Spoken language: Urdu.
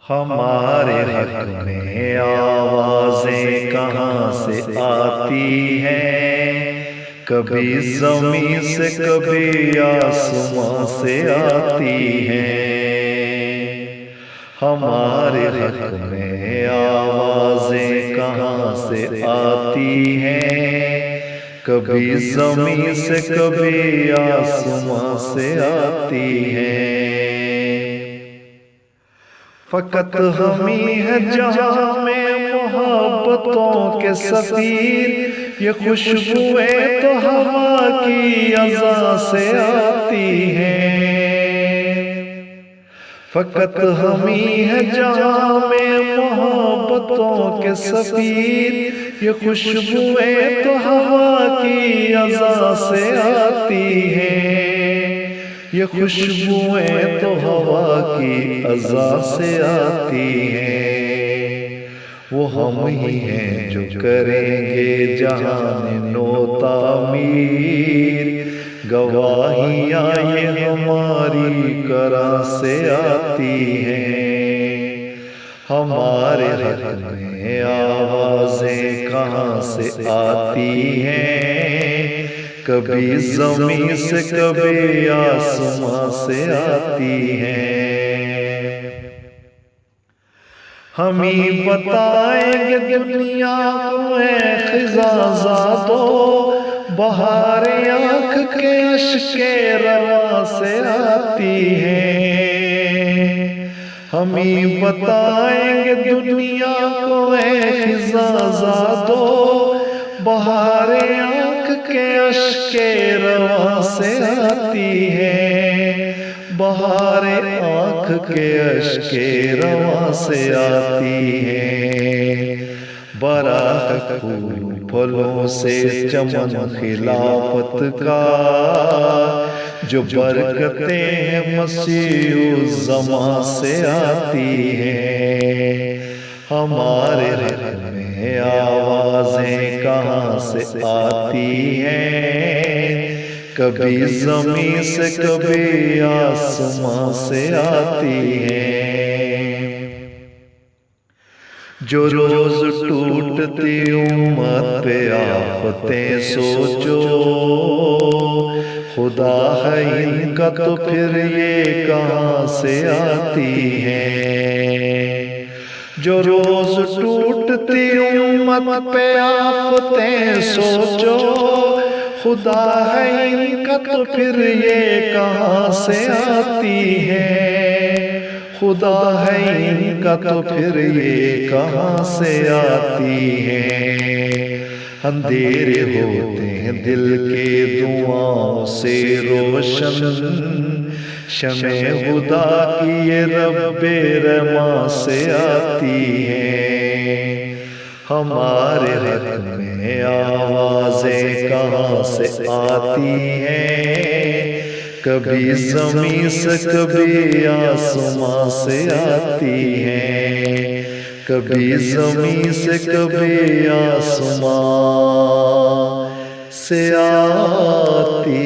ہمارے حق میں آوازیں کہاں سے آتی ہیں، کبھی زمین سے کبھی آسمان سے آتی ہیں۔ ہمارے حق میں آوازیں کہاں سے آتی ہیں، کبھی زمین سے کبھی آسمان سے آتی ہیں۔ فقط ہم ہی ہیں جہاں میں محبتوں کے سفیر، یہ خوشبوئیں تو ہوا کی اذان سے آتی ہیں۔ فقط ہم ہی ہیں جہاں میں محبتوں کے سفیر، یہ خوشبوئیں تو ہوا کی اذان سے آتی ہیں۔ یہ خوشبوئیں تو ہوا کی اذان سے آتی ہیں۔ وہ ہم ہی ہیں جو کریں گے جہان نو تعمیر، گواہیاں یہ ہماری کرم سے آتی ہیں۔ ہمارے حق میں آوازیں کہاں سے آتی ہیں، کبھی زمین سے کبھی آسمان سے آتی ہیں۔ ہم ہی بتائیں گے دنیا کو اے خزاں زادو، بہار آنکھ کے اشک رواں سے آتی ہیں۔ ہم ہی بتائیں گے دنیا کو اے خزاں زادو، بہار آنکھ کے اشک رواں سے آتی ہے۔ بہار آنکھ کے اشک رواں سے آتی ہے۔ براہ پھول پھلوں سے چمن خلافت کا، جو برکتیں ہیں مسیح الزمان سے آتی ہیں۔ ہمارے حق میں آوازیں کہاں سے آتی ہیں، کبھی زمین سے کبھی آسمان سے آتی ہیں۔ جو روز ٹوٹتی امت پہ آفتیں سوچو، خدا ہے ان کا تو پھر یہ کہاں سے آتی ہیں۔ جو روز ٹوٹتی امت پہ آفتیں سوچو، خدا ہے ان کا تو پھر یہ کہاں سے آتی ہے۔ خدا ہے ان کا تو پھر یہ کہاں سے آتی ہے۔ اندھیرے ہوتے ہیں دل کے دعاؤں سے روشن، شمع خدا کی یہ رب رحماں سے آتی ہیں۔ ہمارے حق میں آوازیں کہاں سے آتی ہیں، کبھی زمین سے کبھی آسمان سے آتی ہیں۔ کبھی زمین سے کبھی آسمان سے آتی